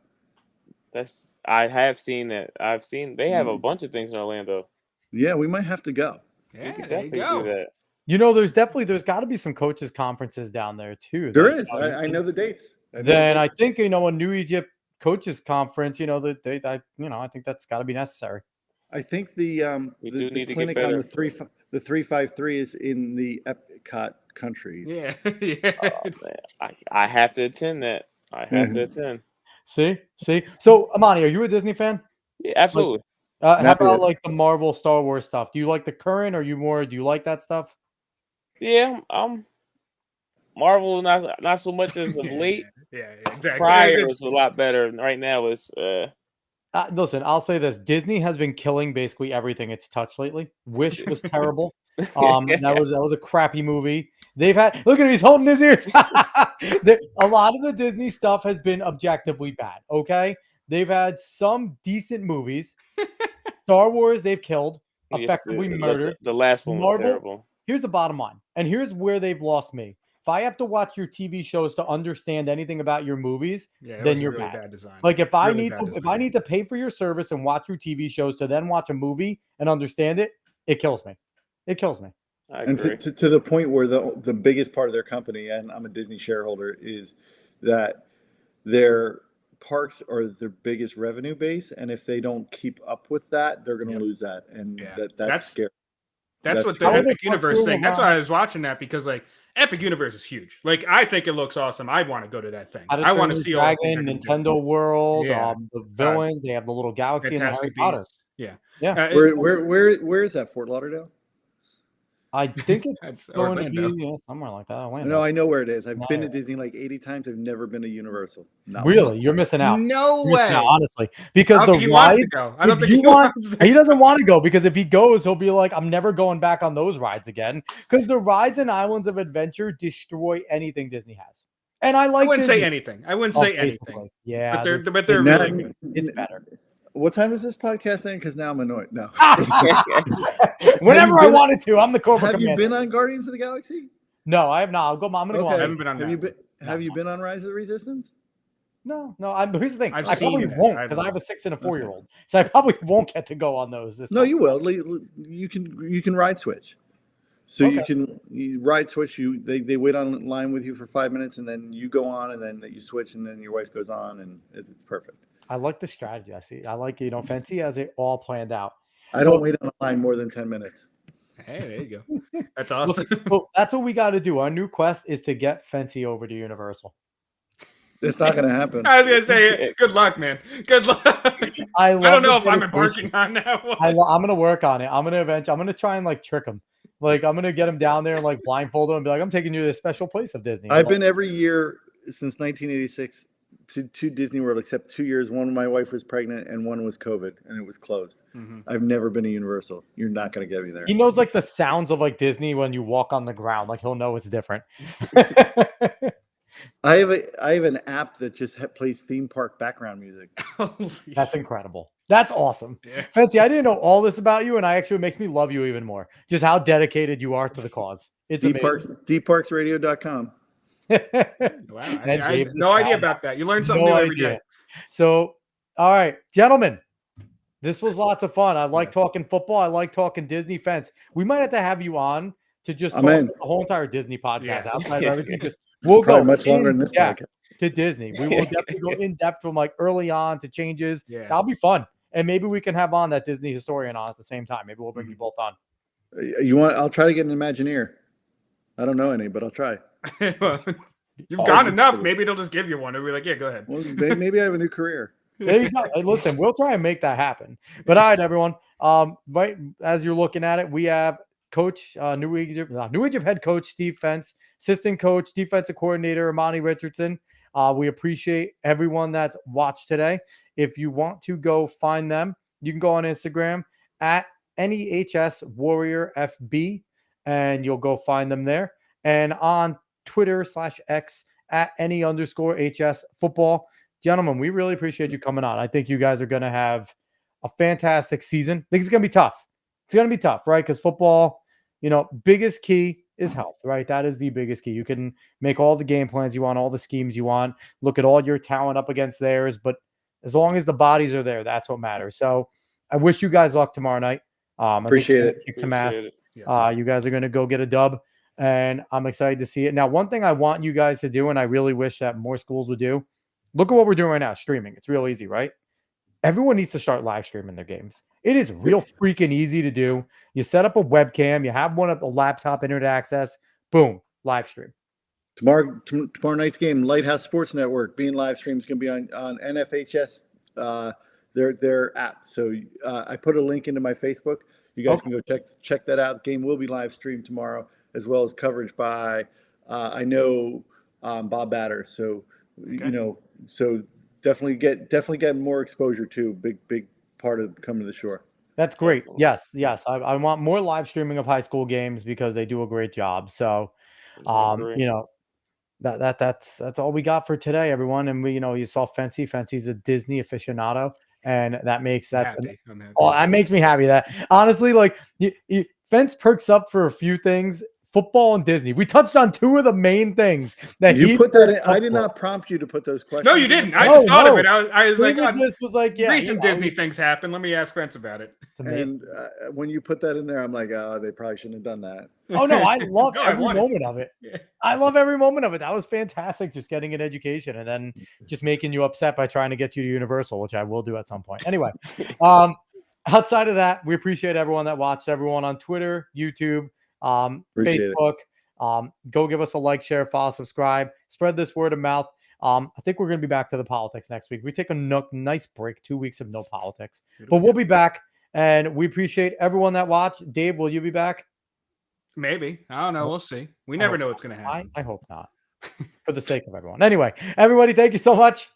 I have seen that. I've seen they have a bunch of things in Orlando. Yeah, we might have to go. We Yeah, could there you definitely go. do that. There's got to be some coaches conferences down there too. There is. I know the dates. I think a New Egypt coaches conference. I think that's got to be necessary. I think the clinic on the 353 is in the Epcot countries. Yeah. Oh, man. I have to attend that. I have to attend. See. So, Amani, are you a Disney fan? Yeah, absolutely. How Happy about with- like the Marvel, Star Wars stuff? Do you like the current? Or do you like that stuff? Yeah, Marvel not so much as of late. Yeah, exactly. Prior was a lot better. Right now is Listen, I'll say this: Disney has been killing basically everything it's touched lately. Wish was terrible. That was a crappy movie. They've had look at him, he's holding his ears. A lot of the Disney stuff has been objectively bad. Okay, they've had some decent movies. Star Wars, they've killed, effectively murdered. The last one was Marvel, terrible. Here's the bottom line, and here's where they've lost me. If I have to watch your TV shows to understand anything about your movies, then you're really bad. design. Like if I Really need to pay for your service and watch your TV shows to then watch a movie and understand it, it kills me. It kills me. I And agree. to the point where the biggest part of their company, and I'm a Disney shareholder, is that their parks are their biggest revenue base, and if they don't keep up with that, they're going to lose that, and that's scary. That's what the How are Epic the Universe parks thing. doing, That's why I was watching that, because like Epic Universe is huge. Like, I think it looks awesome. I want to go to that thing. I want to see all the things Dragon, I can do. Nintendo World, Yeah. the villains. They have the little galaxy and the Harry Fantastic Potter. Beasts. Yeah. Yeah. Where is that? Fort Lauderdale? I think it's That's going Orlando. to be somewhere like that. Orlando. No, I know where it is. I've been to No. Disney like 80 times. I've never been to Universal. No. Really, you're missing out. No You're missing way. out, honestly, because He the wants to rides. go. I don't if think you want, wants to he doesn't go. want to go, because if he goes, he'll be like, "I'm never going back on those rides again." Because the rides and Islands of Adventure destroy anything Disney has, and I I like. wouldn't say Disney. anything. I wouldn't Oh, say anything. basically. Yeah, But they're And really that- good. it's better. What time is this podcast in? Because now I'm annoyed. No. Whenever I been- wanted to, I'm the Cobra Have you Commander. been on Guardians of the Galaxy? No, I have not. I'm going to go Okay. on. haven't been on Have that you one. been? Have you been on Rise of the Resistance? No. Here's the thing. I've I probably seen it. won't, I because I have a haven't. 6 and a 4-year-old, so I probably won't get to go on those this No, time. you will. You can ride switch. So you Okay. can ride switch. They wait on line with you for 5 minutes, and then you go on, and then you switch, and then your wife goes on, and it's perfect. I like the strategy. I like Fancy has it all planned out. I don't wait on a line more than 10 minutes. Hey, there you go. That's awesome. Well, that's what we got to do. Our new quest is to get Fancy over to Universal. It's not going to happen. I was gonna say, good luck, man. Good luck. I don't know if I'm embarking on that one. I'm gonna work on it. I'm gonna try and like trick him. Like I'm gonna get him down there and like blindfold him and be like, "I'm taking you to this special place of Disney." I've been every year since 1986 to Disney World, except 2 years. One, my wife was pregnant, and one was COVID, and it was closed. Mhm. I've never been to Universal. You're not going to get me there. He knows like the sounds of like Disney when you walk on the ground. Like he'll know it's different. I have an app that just plays theme park background music. That's incredible. That's awesome. Yeah. Fancy, I didn't know all this about you, and it makes me love you even more. Just how dedicated you are to the cause. It's amazing. Deepparksradio.com. Wow, And I Dave had the no idea sound about that. You learn something No new every idea. day. So, all right, gentlemen, this was lots of fun. I like Yeah. talking football. I like talking Disney fence. We might have to have you on to just I'm talk in. about the whole entire Disney podcast Yeah. outside of everything. Just we'll Probably go much longer in than this depth podcast. to Disney. We will definitely go in depth from like early on to changes. Yeah. That'll be fun. And maybe we can have on that Disney historian on at the same time. Maybe we'll bring you both on. You want? I'll try to get an Imagineer. I don't know any, but I'll try. Well, you've Oh, gone just enough. kidding. Maybe it'll just give you one. It'll be like, yeah, go ahead. Well, maybe I have a new career. There you go. Hey, listen, we'll try and make that happen. But all right, everyone. Right as you're looking at it, we have Coach New Egypt head coach Steve Fence, assistant coach, defensive coordinator Amani Richardson. We appreciate everyone that's watched today. If you want to go find them, you can go on Instagram at NEHS Warrior FB, and you'll go find them there. And on Twitter /X at @NE_HS football. Gentlemen, we really appreciate you coming on. I think you guys are going to have a fantastic season. I think it's going to be tough. It's going to be tough, right? Because football, biggest key is health, right? That is the biggest key. You can make all the game plans you want, all the schemes you want, look at all your talent up against theirs, but as long as the bodies are there, that's what matters. So I wish you guys luck tomorrow night. Appreciate it. Kick some ass. Yeah. You guys are going to go get a dub, and I'm excited to see it. Now, one thing I want you guys to do, and I really wish that more schools would do, look at what we're doing right now, streaming. It's real easy, right? Everyone needs to start live streaming their games. It is real freaking easy to do. You set up a webcam, you have one of the laptop, internet access, boom, live stream. Tomorrow night's game, Lighthouse Sports Network, being live stream is going to be on NFHS, their app. So I put a link into my Facebook. You guys can go check that out. The game will be live streamed tomorrow, as well as coverage by I know Bob Batter. So so definitely get more exposure too. Big part of coming to the shore. That's great. Yes. I want more live streaming of high school games because they do a great job. So, that's all we got for today, everyone. And you saw Fancy's a Disney aficionado, and that makes I'm happy. that makes me happy. That honestly, like Fence perks up for a few things. Football and Disney. We touched on two of the main things that you put that in. I did not prompt you to put those questions. No, you didn't. I just thought of it. I was like, this was like, recent Disney things happen. Let me ask Spence about it. And when you put that in there, I'm like, oh, they probably shouldn't have done that. Oh no, I love every moment of it. Yeah. I love every moment of it. That was fantastic. Just getting an education and then just making you upset by trying to get you to Universal, which I will do at some point. Anyway, outside of that, we appreciate everyone that watched. Everyone on Twitter, YouTube, Facebook. Go give us a like, share, follow, subscribe, spread this word of mouth. I think we're going to be back to the politics next week. We take a nice break, 2 weeks of no politics, but we'll be back, and we appreciate everyone that watched. Dave, will you be back? Maybe. I don't know. We'll see. We never know what's going to happen. I hope not, for the sake of everyone. Anyway, everybody, thank you so much.